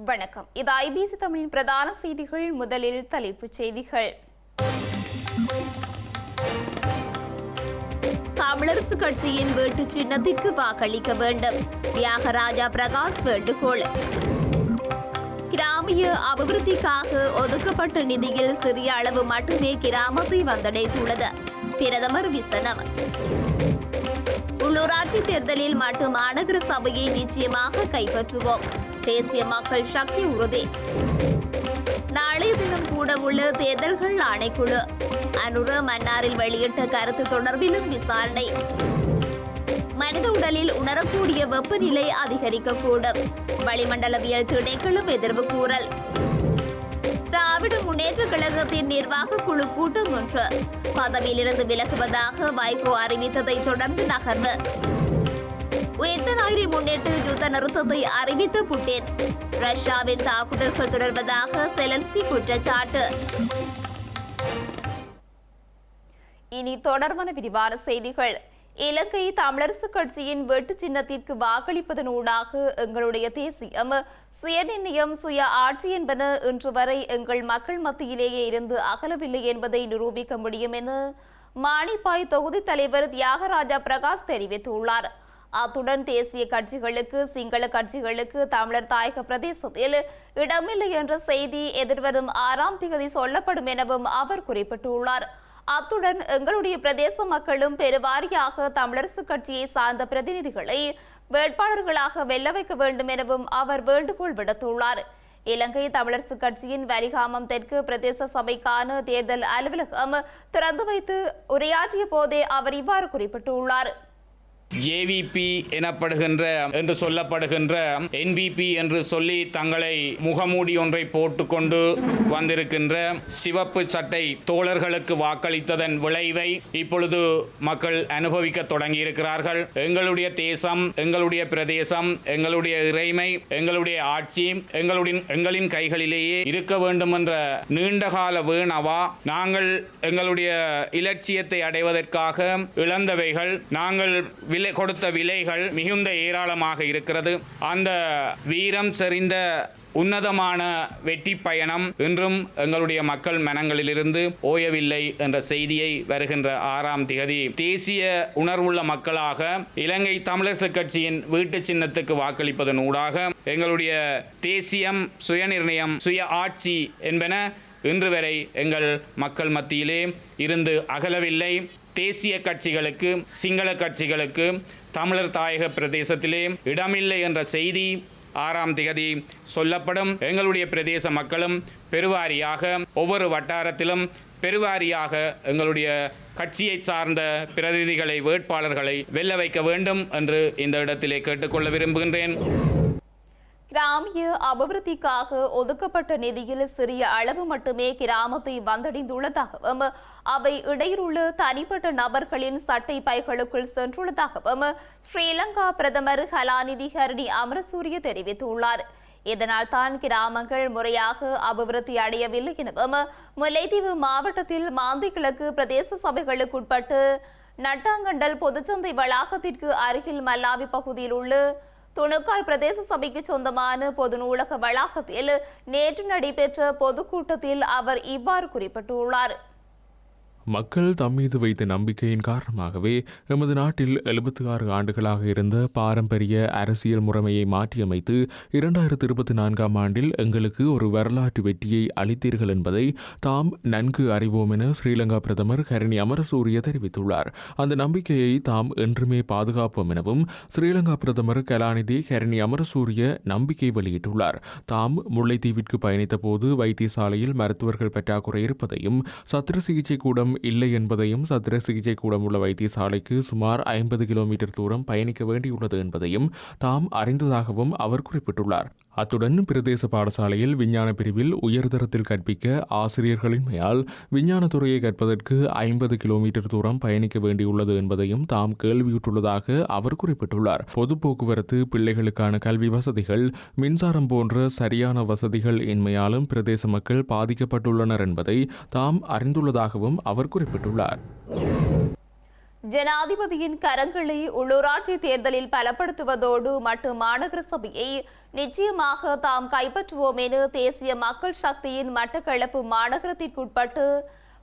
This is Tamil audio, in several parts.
வணக்கம். இது ஐபிசி தமிழின் பிரதான செய்திகள். முதலில் தலைப்புச் செய்திகள். தமிழரசு கட்சியின் வீட்டு சின்னத்திற்கு வாக்களிக்க வேண்டும், தியாகராஜா பிரகாஷ் வேண்டுகோள். கிராமிய அபிவிருத்திக்காக ஒதுக்கப்பட்ட நிதியில் சிறிய அளவு மட்டுமே கிராமத்தை வந்தடைந்துள்ளது, பிரதமர் விசனம். உள்ளூராட்சி தேர்தலில் மட்டும் மாநகர சபையை நிச்சயமாக கைப்பற்றுவோம், தேசிய மக்கள் சக்தி உறுதி. நாளைய தினம் கூட உள்ள தேர்தல்கள் ஆணைக்குழு அனுர மன்னாரில் வெளியிட்ட கருத்து தொடர்பிலும் விசாரணை. மனித உடலில் உணரக்கூடிய வெப்பநிலை அதிகரிக்கக்கூடும், வளிமண்டலவியல் திணைக்களம் எதிர்வு கூறல். திராவிட முன்னேற்ற கழகத்தின் நிர்வாக குழு கூட்டம் ஒன்று பதவியிலிருந்து விலகுவதாக வைகோ அறிவித்ததை தொடர்ந்து நகர்வு. உயர்ந்த ஞாயிறை முன்னிட்டு யுத்த நிறுத்தத்தை அறிவித்த புட்டின், ரஷ்யாவின் தாக்குதல்கள் தொடர்வதாக செலன்ஸ்கி குற்றச்சாட்டு. இனி தொடர்பான விரிவான செய்திகள். இலங்கை தமிழரசு கட்சியின் வெட்டு சின்னத்திற்கு வாக்களிப்பதனூடாக எங்களுடைய தேசியம், சுயநிர்ணயம், சுய ஆட்சி என்பன இன்று வரை எங்கள் மக்கள் மத்தியிலேயே இருந்து அகலவில்லை என்பதை நிரூபிக்க முடியும் என மானிப்பாய் தொகுதி தலைவர் தியாகராஜா பிரகாஷ் தெரிவித்துள்ளார். அத்துடன் தேசிய கட்சிகளுக்கு, சிங்கள கட்சிகளுக்கு தமிழர் தாயக பிரதேசத்தில் இடமில்லை என்ற செய்தி எதிர்வரும் 6ஆம் தேதி சொல்லப்படும் எனவும் அவர் குறிப்பிட்டுள்ளார். அத்துடன் எங்களுடைய பிரதேச மக்களும் பெருவாரியாக தமிழரசு கட்சியை சார்ந்த பிரதிநிதிகளை வேட்பாளர்களாக வெல்ல வைக்க வேண்டும் எனவும் அவர் வேண்டுகோள் விடுத்துள்ளார். இலங்கை தமிழரசு கட்சியின் வலிகாமம் தெற்கு பிரதேச சபைக்கான தேர்தல் அலுவலகம் திறந்து வைத்து உரையாற்றிய போதே அவர் இவ்வாறு குறிப்பிட்டுள்ளார். ஜேவிபி எனப்படுகின்ற என்று சொல்லப்படுகின்ற என்பிபி என்று சொல்லி தங்களை முகமூடி ஒன்றை போட்டுக்கொண்டு வந்திருக்கின்ற சிவப்பு சட்டை தோழர்களுக்கு வாக்களித்ததன் விளைவை இப்பொழுது மக்கள் அனுபவிக்க தொடங்கியிருக்கிறார்கள். எங்களுடைய தேசம், எங்களுடைய பிரதேசம், எங்களுடைய இறைமை, எங்களுடைய ஆட்சி எங்களின் கைகளிலேயே இருக்க வேண்டும் என்ற நீண்டகால வேணவா நாங்கள் எங்களுடைய இலட்சியத்தை அடைவதற்காக இழந்தவைகள், நாங்கள் கொடுத்த விலைகள் மிகுந்த ஏராளமாக இருக்கிறது. அந்த வீரம் செறிந்த உன்னதமான வெற்றி பயணம் இன்றும் எங்களுடைய மக்கள் மனங்களிலிருந்து ஓயவில்லை என்ற செய்தியை வருகின்ற 6ஆம் தேதி தேசிய உணர்வுள்ள மக்களாக இலங்கை தமிழரசு கட்சியின் வீட்டு சின்னத்துக்கு வாக்களிப்பதன் ஊடாக எங்களுடைய தேசியம், சுயநிர்ணயம், சுய ஆட்சி என்பன இன்று வரை எங்கள் மக்கள் மத்தியிலே இருந்து அகலவில்லை. தேசிய கட்சிகளுக்கு, சிங்கள கட்சிகளுக்கு தமிழர் தாயக பிரதேசத்திலே இடமில்லை என்ற செய்தி 6ஆம் தேதி சொல்லப்படும். எங்களுடைய பிரதேச மக்களும் பெருவாரியாக ஒவ்வொரு வட்டாரத்திலும் பெருவாரியாக எங்களுடைய கட்சியை சார்ந்த பிரதிநிதிகளை, வேட்பாளர்களை வெல்ல வைக்க வேண்டும் என்று இந்த இடத்திலே கேட்டுக்கொள்ள விரும்புகின்றேன். கிராமிய அபிவிருத்திக்காக ஒதுக்கப்பட்ட நிதியில் சிறிய அளவு மட்டுமே கிராமத்தை வந்தடைந்துள்ளதாகவும் அவை இடையிலுள்ள தனிப்பட்ட நபர்களின் சட்டை பைகளுக்குள் சென்றுள்ளதாகவும் ஸ்ரீலங்கா பிரதமர் கலாநிதி ஹரணி அமரசூரிய தெரிவித்துள்ளார். இதனால் தான் கிராமங்கள் முறையாக அபிவிருத்தி அடையவில்லை எனவும் முல்லைத்தீவு மாவட்டத்தில் மாந்தை கிழக்கு பிரதேச சபைகளுக்குட்பட்டு நட்டாங்கண்டல் பொதுச்சந்தை வளாகத்திற்கு அருகில் மல்லாவி பகுதியில் உள்ள துணுக்காய் பிரதேச சபைக்கு சொந்தமான பொது நூலக வளாகத்தில் நேற்று நடைபெற்ற பொதுக்கூட்டத்தில் அவர் இவ்வாறு குறிப்பிட்டுள்ளார். மக்கள் தம்மீது வைத்த நம்பிக்கையின் காரணமாகவே எமது நாட்டில் 76 ஆண்டுகளாக இருந்த பாரம்பரிய அரசியல் முறைமையை மாற்றியமைத்து 2024ஆம் ஆண்டில் எங்களுக்கு ஒரு வரலாற்று வெற்றியை அளித்தீர்கள் என்பதை தாம் நன்கு அறிவோம் என ஸ்ரீலங்கா பிரதமர் ஹரணி அமரசூரிய தெரிவித்துள்ளார். அந்த நம்பிக்கையை தாம் என்றுமே பாதுகாப்போம் எனவும் ஸ்ரீலங்கா பிரதமர் கலாநிதி ஹரணி அமரசூரிய நம்பிக்கை வெளியிட்டுள்ளார். தாம் முல்லைத்தீவிற்கு பயணித்த போது வைத்தியசாலையில் மருத்துவர்கள் பற்றாக்குறை இருப்பதையும், சத்திர சிகிச்சை கூடம் இல்லை என்பதையும், சத்திர சிகிச்சை கூடம் உள்ள வைத்தியசாலைக்கு சுமார் 50 கிலோமீட்டர் தூரம் பயணிக்க வேண்டியுள்ளது என்பதையும் தாம் அறிந்ததாகவும் அவர் குறிப்பிட்டுள்ளார். அத்துடன் பிரதேச பாடசாலையில் விஞ்ஞான பிரிவில் உயர்தரத்தில் கற்பிக்க ஆசிரியர்களின்மையால் விஞ்ஞான துறையை கற்பதற்கு 50 கிலோமீட்டர் தூரம் பயணிக்க வேண்டியுள்ளது என்பதையும் தாம் கேள்வியுற்றுள்ளதாக அவர் குறிப்பிட்டுள்ளார். பொது போக்குவரத்து, பிள்ளைகளுக்கான கல்வி வசதிகள், மின்சாரம் போன்ற சரியான வசதிகள் இன்மையாலும் பிரதேச மக்கள் பாதிக்கப்பட்டுள்ளனர் என்பதை தாம் அறிந்துள்ளதாகவும் அவர் குறிப்பிட்டுள்ளார். ஜனாதிபதியின் கரங்களை உள்ளூராட்சி தேர்தலில் பலப்படுத்துவதோடு மட்டும் மாநகர சபையை நிச்சயமாக தாம் கைப்பற்றுவோம் என தேசிய மக்கள் சக்தியின் மட்டக்களப்பு மாநகரத்திற்குட்பட்டு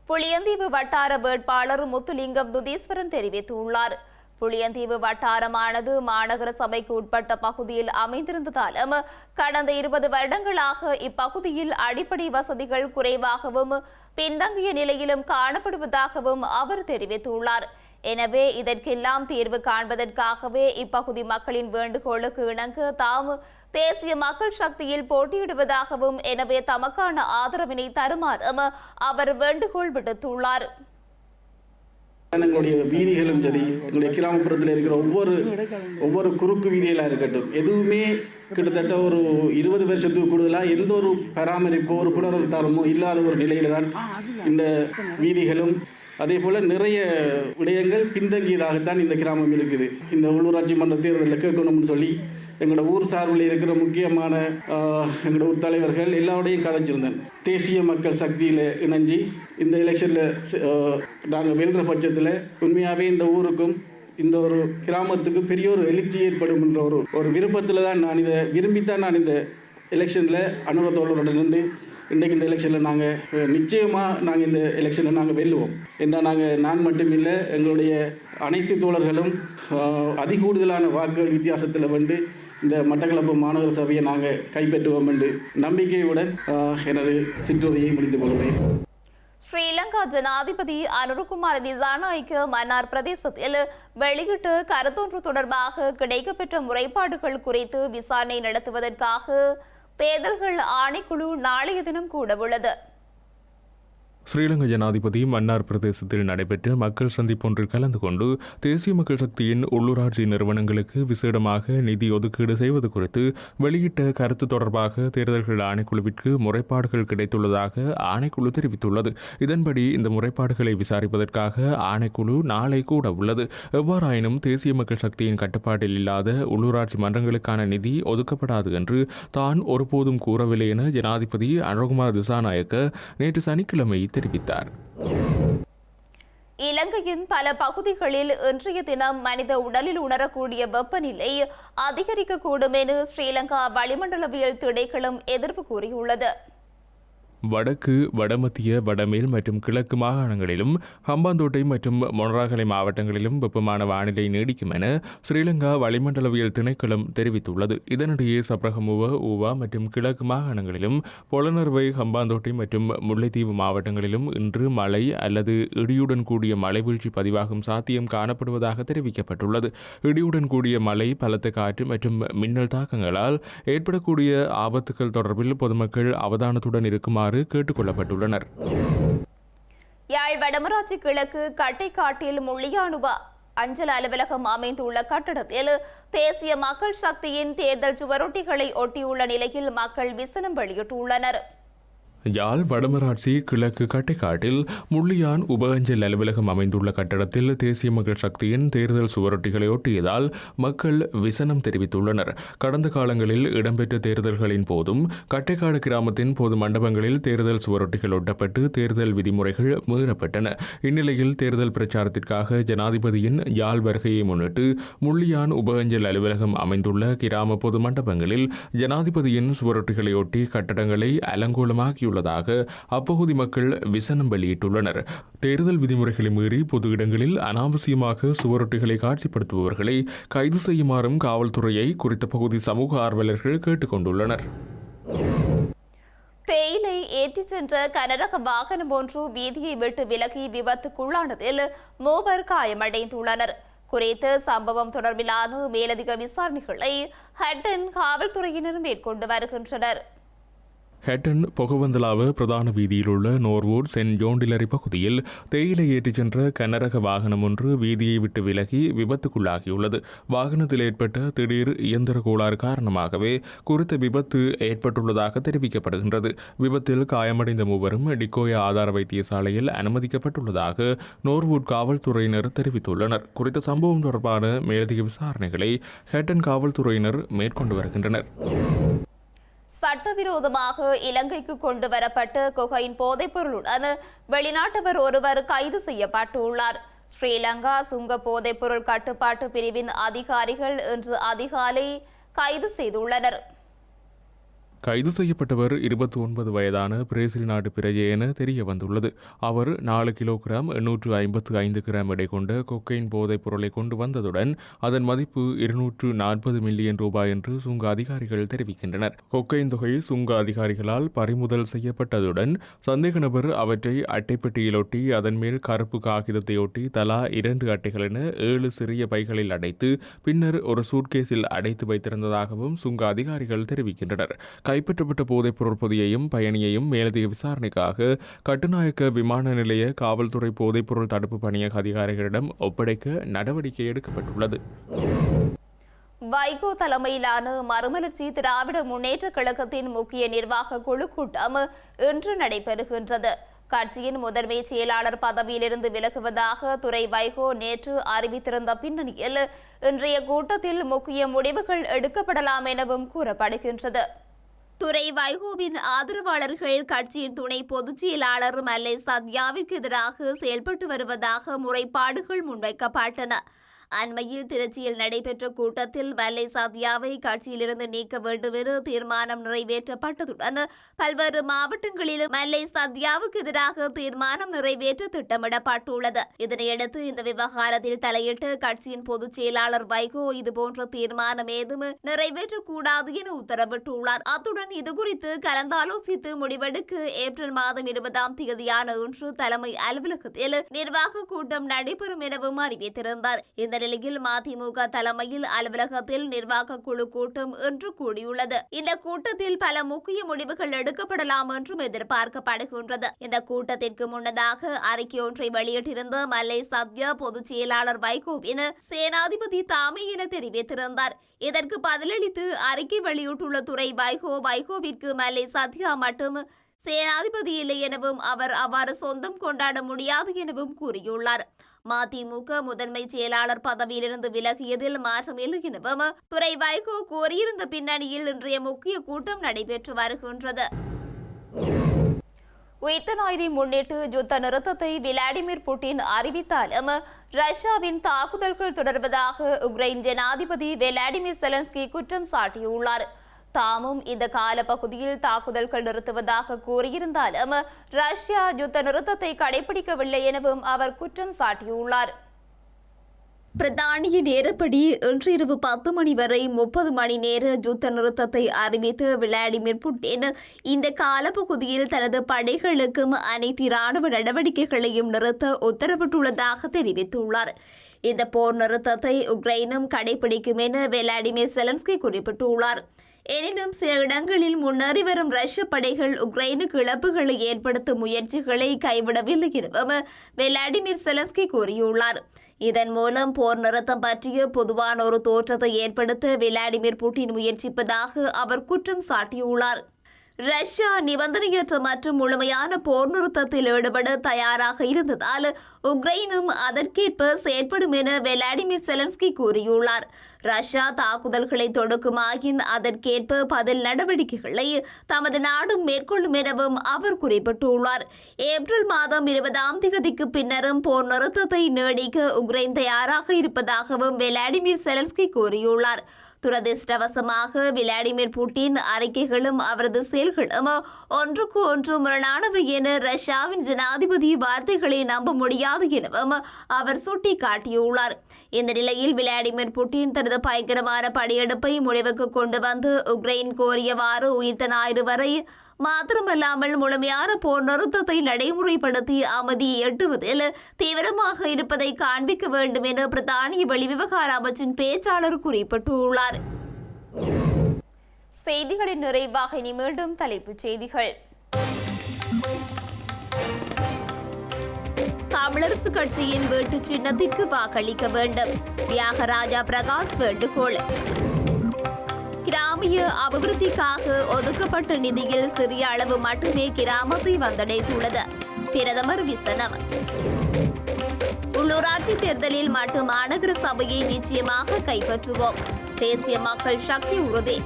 புளியந்தீவு வட்டார வேட்பாளர் முத்துலிங்கம் துதீஸ்வரன் தெரிவித்துள்ளார். புளியந்தீவு வட்டாரமானது மாநகர சபைக்கு உட்பட்ட பகுதியில் அமைந்திருந்ததாலும் கடந்த 20 வருடங்களாக இப்பகுதியில் அடிப்படை வசதிகள் குறைவாகவும் பின்தங்கிய நிலையிலும் காணப்படுவதாகவும் அவர் தெரிவித்துள்ளார். எனவே இதற்கெல்லாம் தீர்வு காண்பதற்காகவே இப்பகுதி மக்களின் வேண்டுகோளுக்கு இணங்க தாம் தேசிய மக்கள் சக்தியில் போட்டியிடுவதாகவும், எனவே தமக்கான ஆதரவினை தருமாறும் அவர் வேண்டுகோள் விடுத்துள்ளார். எங்களுடைய வீதிகளும் சரி, எங்களுடைய கிராமப்புறத்தில் இருக்கிற ஒவ்வொரு குறுக்கு வீதிகளாக இருக்கட்டும், எதுவுமே கிட்டத்தட்ட ஒரு 20 வருஷத்துக்கு கூடுதலாக எந்த ஒரு பராமரிப்போ ஒரு புனருத்தாரமோ இல்லாத ஒரு நிலையில தான் இந்த வீதிகளும், அதே போல் நிறைய விடயங்கள் பின்தங்கியதாகத்தான் இந்த கிராமம் இருக்குது. இந்த உள்ளூராட்சி மன்ற தேர்தலில் கேட்கணும்னு சொல்லி எங்களோட ஊர் சார்பில் இருக்கிற முக்கியமான எங்களோட ஊர் தலைவர்கள் எல்லாரோடையும் கதைச்சிருந்தேன். தேசிய மக்கள் சக்தியில் இணைஞ்சி இந்த எலெக்ஷனில் நாங்கள் வெல்ற பட்சத்தில் உண்மையாகவே இந்த ஊருக்கும் இந்த ஒரு கிராமத்துக்கும் பெரிய ஒரு எழுச்சி ஏற்படும் என்ற ஒரு விருப்பத்தில் தான் நான் இந்த எலெக்ஷனில் அனுபவத்தோடு நின்று இன்றைக்கு இந்த எலெக்ஷனில் நாங்கள் இந்த எலெக்ஷனை நாங்கள் வெல்லுவோம். ஏன்னா நான் மட்டும் இல்லை, எங்களுடைய அனைத்து தோழர்களும் அதிகூடுதலான வாக்குகள் வித்தியாசத்தில் வந்து இந்த மட்டக்களப்பு மாநகர சபையை நாங்கள் கைப்பற்றுவோம் என்று நம்பிக்கையுடன் எனது சிற்றுரையை முடித்துக் கொள்கிறேன். ஸ்ரீலங்கா ஜனாதிபதி அனுரகுமார திசாநாயக்க மன்னார் பிரதேசத்தில் வெளியிட்ட கருத்தொன்று தொடர்பாக கிடைக்கப்பெற்ற முறைப்பாடுகள் குறித்து விசாரணை நடத்துவதற்காக தேர்தல்கள் ஆணைக்குழு நாளைய தினம் கூட உள்ளது. ஸ்ரீலங்கா ஜனாதிபதி மன்னார் பிரதேசத்தில் நடைபெற்ற மக்கள் சந்திப்பொன்றில் கலந்து கொண்டு தேசிய மக்கள் சக்தியின் உள்ளூராட்சி நிறுவனங்களுக்கு விசேடமாக நிதி ஒதுக்கீடு செய்வது குறித்து வெளியிட்ட கருத்து தொடர்பாக தேர்தல்கள் ஆணைக்குழுவிற்கு முறைப்பாடுகள் கிடைத்துள்ளதாக ஆணைக்குழு தெரிவித்துள்ளது. இதன்படி இந்த முறைப்பாடுகளை விசாரிப்பதற்காக ஆணைக்குழு நாளை கூட உள்ளது. எவ்வாறாயினும் தேசிய மக்கள் சக்தியின் கட்டுப்பாட்டில் இல்லாத உள்ளூராட்சி மன்றங்களுக்கான நிதி ஒதுக்கப்படாது என்று தான் ஒருபோதும் கூறவில்லை என ஜனாதிபதி அனுரகுமார திசாநாயக்க நேற்று சனிக்கிழமை தெரிவித்தார். இலங்கையின் பல பகுதிகளில் இன்றைய தினம் மனித உடலில் உணரக்கூடிய வெப்பநிலை அதிகரிக்கக்கூடும் என ஸ்ரீலங்கா வளிமண்டலவியல் திணைக்களம் எதிர்ப்பு கூறியுள்ளது. வடக்கு, வடமத்திய, வடமேல் மற்றும் கிழக்கு மாகாணங்களிலும் ஹம்பாந்தோட்டை மற்றும் மொனராகலை மாவட்டங்களிலும் வெப்பமான வானிலை நீடிக்கும் என ஸ்ரீலங்கா வளிமண்டலவியல் திணைக்களம் தெரிவித்துள்ளது. இதனிடையே சப்ரகமுவ, ஊவா மற்றும் கிழக்கு மாகாணங்களிலும் பொலனறுவை, ஹம்பாந்தோட்டை மற்றும் முல்லைத்தீவு மாவட்டங்களிலும் இன்று மழை அல்லது இடியுடன் கூடிய மழை வீழ்ச்சி பதிவாகும் சாத்தியம் காணப்படுவதாக தெரிவிக்கப்பட்டுள்ளது. இடியுடன் கூடிய மழை, பலத்த காற்று மற்றும் மின்னல் தாக்கங்களால் ஏற்படக்கூடிய ஆபத்துகள் தொடர்பில் பொதுமக்கள் அவதானத்துடன் இருக்குமாறு கேட்டுக் கொள்ளப்பட்டுள்ளனர். யாழ் வடமராட்சி கிழக்கு கட்டைக்காட்டில் முள்ளியானுவ அஞ்சல் அலுவலகம் அமைந்துள்ள கட்டடத்தில் தேசிய மக்கள் சக்தியின் தேர்தல் சுவரொட்டிகளை ஒட்டியுள்ள நிலையில் மக்கள் விசனம் வெளியிட்டுள்ளனர். யாழ் வடமராட்சி கிழக்கு கட்டைக்காட்டில் முள்ளியான் உப அஞ்சல் அலுவலகம் அமைந்துள்ள கட்டடத்தில் தேசிய மக்கள் சக்தியின் தேர்தல் சுவரொட்டிகளை ஒட்டியதால் மக்கள் விசனம் தெரிவித்துள்ளனர். கடந்த காலங்களில் இடம்பெற்ற தேர்தல்களின் போதும் கட்டைக்காடு கிராமத்தின் பொது மண்டபங்களில் தேர்தல் சுவரொட்டிகள் ஒட்டப்பட்டு தேர்தல் விதிமுறைகள் மீறப்பட்டன. இந்நிலையில் தேர்தல் பிரச்சாரத்திற்காக ஜனாதிபதியின் யாழ் வருகையை முன்னிட்டு முள்ளியான் உப அஞ்சல் அலுவலகம் அமைந்துள்ள கிராம பொது மண்டபங்களில் ஜனாதிபதியின் சுவரொட்டிகளை ஒட்டி கட்டடங்களை அலங்கோலமாக்கி உள்ளதாக அப்பகுதி மக்கள் விசனம் வெளியிட்டுள்ளனர். தேர்தல் விதிமுறைகளை மீறி பொது இடங்களில் அனாவசியமாக சுவரொட்டிகளை காட்சிப்படுத்துபவர்களை கைது செய்யுமாறும் காவல்துறையை குறித்த பகுதி சமூக ஆர்வலர்கள் கேட்டுக் கொண்டுள்ளனர். தேயிலை ஏற்றிச் சென்ற கனரக வாகனம் ஒன்று வீதியை விட்டு விலகி விபத்துக்குள்ளானதில் 3 காயமடைந்துள்ளனர். குறித்த சம்பவம் தொடர்பிலான மேலதிக விசாரணைகளை ஹட்டன் காவல்துறையினர் மேற்கொண்டு வருகின்றனர். ஹெட்டன் பொகவந்தலாவ பிரதான வீதியில் உள்ள நோர்வூட் சென்ட் ஜோண்டிலரி பகுதியில் தேயிலை ஏற்றிச் சென்ற கனரக வாகனம் ஒன்று வீதியை விட்டு விலகி விபத்துக்குள்ளாகியுள்ளது. வாகனத்தில் ஏற்பட்ட திடீர் இயந்திர கோளாறு காரணமாகவே குறித்த விபத்து ஏற்பட்டுள்ளதாக தெரிவிக்கப்படுகின்றது. விபத்தில் காயமடைந்த மூவரும் டிக்கோயா ஆதார வைத்தியசாலையில் அனுமதிக்கப்பட்டுள்ளதாக நோர்வூட் காவல்துறையினர் தெரிவித்துள்ளனர். குறித்த சம்பவம் தொடர்பான மேலதிக விசாரணைகளை ஹெட்டன் காவல்துறையினர் மேற்கொண்டு வருகின்றனர். சட்டவிரோதமாக இலங்கைக்கு கொண்டு வரப்பட்ட கொகைன் போதைப்பொருளுடன் வெளிநாட்டவர் ஒருவர் கைது செய்யப்பட்டுள்ளார். ஸ்ரீலங்கா சுங்க போதைப்பொருள் கட்டுப்பாட்டு பிரிவின் அதிகாரிகள் இன்று அதிகாலை கைது செய்துள்ளனர். கைது செய்யப்பட்டவர் 29 வயதான பிரேசில் நாட்டு பிரஜை என தெரிய வந்துள்ளது. அவர் 4 கிலோகிராம் 855 கிராம் எடை கொண்ட கொக்கைன் போதைப் பொருளை கொண்டு வந்ததுடன் அதன் மதிப்பு 240 மில்லியன் ரூபாய் என்று சுங்க அதிகாரிகள் தெரிவிக்கின்றனர். கொக்கைன் தொகை சுங்க அதிகாரிகளால் பறிமுதல் செய்யப்பட்டதுடன் சந்தேக நபர் அவற்றை அட்டைப்பெட்டியில் ஒட்டி அதன் மேல் கருப்பு காகிதத்தை ஒட்டி தலா 2 அட்டைகள் என 7 சிறிய பைகளில் அடைத்து பின்னர் ஒரு சூட்கேஸில் அடைத்து வைத்திருந்ததாகவும் சுங்க அதிகாரிகள் தெரிவிக்கின்றனர். கைப்பற்றப்பட்ட போதைப்பொருள் பொதியையும் பயணியையும் மேலதிக விசாரணைக்காக கட்டுநாயக்க விமான நிலைய காவல்துறை போதைப்பொருள் தடுப்பு பணியக அதிகாரிகளிடம் ஒப்படைக்க நடவடிக்கை எடுக்கப்பட்டுள்ளது. வைகோ தலைமையிலான மறுமலர்ச்சி திராவிட முன்னேற்ற கழகத்தின் முக்கிய நிர்வாக குழு கூட்டம் இன்று நடைபெறுகின்றது. கட்சியின் முதன்மை செயலாளர் பதவியிலிருந்து விலகுவதாக துரை வைகோ நேற்று அறிவித்திருந்த பின்னணியில் இன்றைய கூட்டத்தில் முக்கிய முடிவுகள் எடுக்கப்படலாம் எனவும் கூறப்படுகின்றது. துரை வைகோவின் ஆதரவாளர்கள் கட்சியின் துணை பொதுச் செயலாளர் மல்லை சத்யாவிற்கு எதிராக செயல்பட்டு வருவதாக முறைப்பாடுகள் முன்வைக்கப்பட்டன. அண்மையில் திருச்சியில் நடைபெற்ற கூட்டத்தில் மல்லை சத்யாவை கட்சியிலிருந்து நீக்க வேண்டும் என தீர்மானம் நிறைவேற்றப்பட்டதுடன் பல்வேறு மாவட்டங்களிலும் மல்லை சத்யாவுக்கு எதிராக தீர்மானம் நிறைவேற்ற திட்டமிடப்பட்டுள்ளது. இதனையடுத்து இந்த விவகாரத்தில் தலையிட்டு கட்சியின் பொதுச் செயலாளர் வைகோ இதுபோன்ற தீர்மானம் ஏதும் நிறைவேற்றக்கூடாது என உத்தரவிட்டுள்ளார். அத்துடன் இதுகுறித்து கலந்தாலோசித்து முடிவெடுக்க ஏப்ரல் மாதம் 20ஆம் தேதியான இன்று தலைமை அலுவலகத்தில் நிர்வாக கூட்டம் நடைபெறும் எனவும் அறிவித்திருந்தார். இந்த நிலையில் மதிமுக தலைமையில் அலுவலகத்தில் நிர்வாக குழு கூட்டம் இன்று கூடியுள்ளது. இந்த கூட்டத்தில் பல முக்கிய முடிவுகள் எடுக்கப்படலாம் என்றும் எதிர்பார்க்கப்படுகின்றது. இந்த கூட்டத்திற்கு முன்னதாக அறிக்கை ஒன்றை வெளியிட்டிருந்த மல்லை சத்யா பொதுச் செயலாளர் வைகோவின் சேனாதிபதி தாமே என தெரிவித்திருந்தார். இதற்கு பதிலளித்து அறிக்கை வெளியிட்டுள்ள துரை வைகோவிற்கு மல்லை சத்யா மட்டும் சேனாதிபதி இல்லை எனவும் அவர் அவ்வாறு சொந்தம் கொண்டாட முடியாது எனவும் கூறியுள்ளார். மதிமுக முதன்மை செயலாளர் பதவியிலிருந்து விலகியதில் மாற்றம் இல்லை எனவும் துரை வைகோ கோரியிருந்த பின்னணியில் இன்றைய முக்கிய கூட்டம் நடைபெற்று வருகின்றது. உயிர்த்த ஞாயிறை முன்னிட்டு யுத்த நிறுத்தத்தை விளாடிமிர் புட்டின் அறிவித்தாலும் ரஷ்யாவின் தாக்குதல்கள் தொடர்வதாக உக்ரைன் ஜனாதிபதி விளாடிமிர் செலன்ஸ்கி குற்றம் சாட்டியுள்ளார். தாமும் இந்த காலப்பகுதியில் தாக்குதல்கள் நிறுத்துவதாக கூறியிருந்தாலும் ரஷ்யா யுத்த நிறுத்தத்தை கடைபிடிக்கவில்லை எனவும் அவர் குற்றம் சாட்டியுள்ளார். பிரித்தானிய நேரப்படி இன்று இரவு 10 மணி வரை 30 மணி நேர யுத்த நிறுத்தத்தை அறிவித்து விளாடிமிர் புட்டின் இந்த காலப்பகுதியில் தனது படைகளுக்கும் அனைத்து இராணுவ நடவடிக்கைகளையும் நிறுத்த உத்தரவிட்டுள்ளதாக தெரிவித்துள்ளார். இந்த போர் நிறுத்தத்தை உக்ரைனும் கடைபிடிக்கும் என விளாடிமிர் செலன்ஸ்கி குறிப்பிட்டுள்ளார். எனினும் சில இடங்களில் முன்னேறி வரும் ரஷ்ய படைகள் உக்ரைனுக்கு இழப்புகளை ஏற்படுத்தும் முயற்சிகளை கைவிடவில்லை எனவும் விளாடிமிர் செலன்ஸ்கி கூறியுள்ளார். இதன் மூலம் போர் நிறுத்தம் பற்றிய பொதுவான ஒரு தோற்றத்தை ஏற்படுத்த விளாடிமிர் புட்டின் முயற்சிப்பதாக அவர் குற்றம் சாட்டியுள்ளார். ரஷ்யா நிபந்தனையற்ற மற்றும் முழுமையான போர் நிறுத்தத்தில் ஈடுபட தயாராக இருந்ததால் உக்ரைனும் அதற்கேற்ப செயற்படும் என விளாடிமிர் செலன்ஸ்கி கூறியுள்ளார். ரஷ்யா தாக்குதல்களை தொடுக்குமாயின் அதற்கேற்ப பதில் நடவடிக்கைகளை தமது நாடும் மேற்கொள்ளும் எனவும் அவர் குறிப்பிட்டுள்ளார். ஏப்ரல் மாதம் 20ஆம் தேதிக்கு பின்னரும் போர் நிறுத்தத்தை நீடிக்க உக்ரைன் தயாராக இருப்பதாகவும் விளாடிமிர் செலன்ஸ்கி கூறியுள்ளார். துரதிருஷ்டவசமாக விளாடிமிர் புட்டின் அறிக்கைகளும் அவரது செயல்களும் ஒன்றுக்கு ஒன்று முரணானவை என ரஷ்யாவின் ஜனாதிபதி வார்த்தைகளை நம்ப முடியாது எனவும் அவர் சுட்டிக்காட்டியுள்ளார். இந்த நிலையில் விளாடிமிர் புட்டின் தனது பயங்கரமான படையெடுப்பை முடிவுக்கு கொண்டு வந்து உக்ரைன் கோரியவாறு உயிர்த்த ஞாயிறு வரை மாத்திரமல்லாமல் முழுமையான போர் நிறுத்தத்தை நடைமுறைப்படுத்தி அமைதியை எட்டுவதில் தீவிரமாக இருப்பதை காண்பிக்க வேண்டும் என பிரித்தானிய வெளிவிவகார அமைச்சின் பேச்சாளர் குறிப்பிட்டுள்ளார். செய்திகளின் நிறைவாக இனி மீண்டும் தலைப்புச் செய்திகள். தமிழரசு கட்சியின் வீட்டு சின்னத்திற்கு வாக்களிக்க வேண்டும், தியாகராஜா பிரகாஷ் வேண்டுகோள். கிராமிய அபிவிருத்திக்காக ஒதுக்கப்பட்ட நிதியில் சிறிய அளவு மட்டுமே கிராமத்தை வந்தடைந்துள்ளது, பிரதமர் விசனம். உள்ளூராட்சி தேர்தலில் மட்டும் மாநகர சபையை நிச்சயமாக கைப்பற்றுவோம், தேசிய மக்கள் சக்தி உறுதி.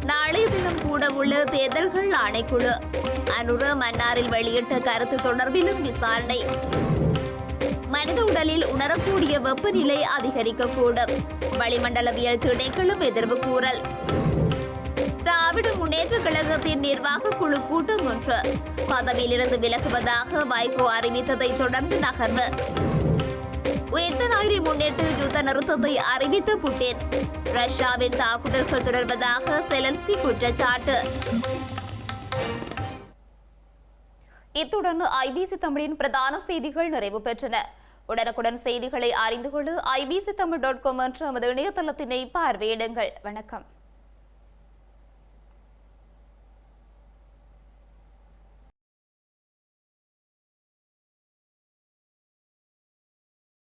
நாளைய தினம் கூட உள்ள தேர்தல்கள் ஆணைக்குழு அனுர மன்னாரில் வெளியிட்ட கருத்து தொடர்பிலும் விசாரணை. மனித உடலில் உணரக்கூடிய வெப்பநிலை அதிகரிக்கக்கூடும், வளிமண்டலவியல் திணைக்களம் எதிர்வு கூறல். திராவிட முன்னேற்ற கழகத்தின் நிர்வாக குழு கூட்டம் ஒன்று பதவியிலிருந்து விலகுவதாக வைகோ அறிவித்ததை தொடர்ந்து நகர்வு. உயிர்த்த ஞாயிறை முன்னிட்டு யுத்த நிறுத்தத்தை அறிவித்த புட்டின், ரஷ்யாவின் தாக்குதல்கள் தொடர்வதாக செலன்ஸ்கி குற்றச்சாட்டு. இத்துடன் ஐபிசி தமிழின் பிரதான செய்திகள் நிறைவு பெற்றன. உடனுக்குடன் செய்திகளை அறிந்து கொள்ள IBCTamil.com என்ற நமது இணையதளத்தினை பார்வையிடுங்கள். வணக்கம்.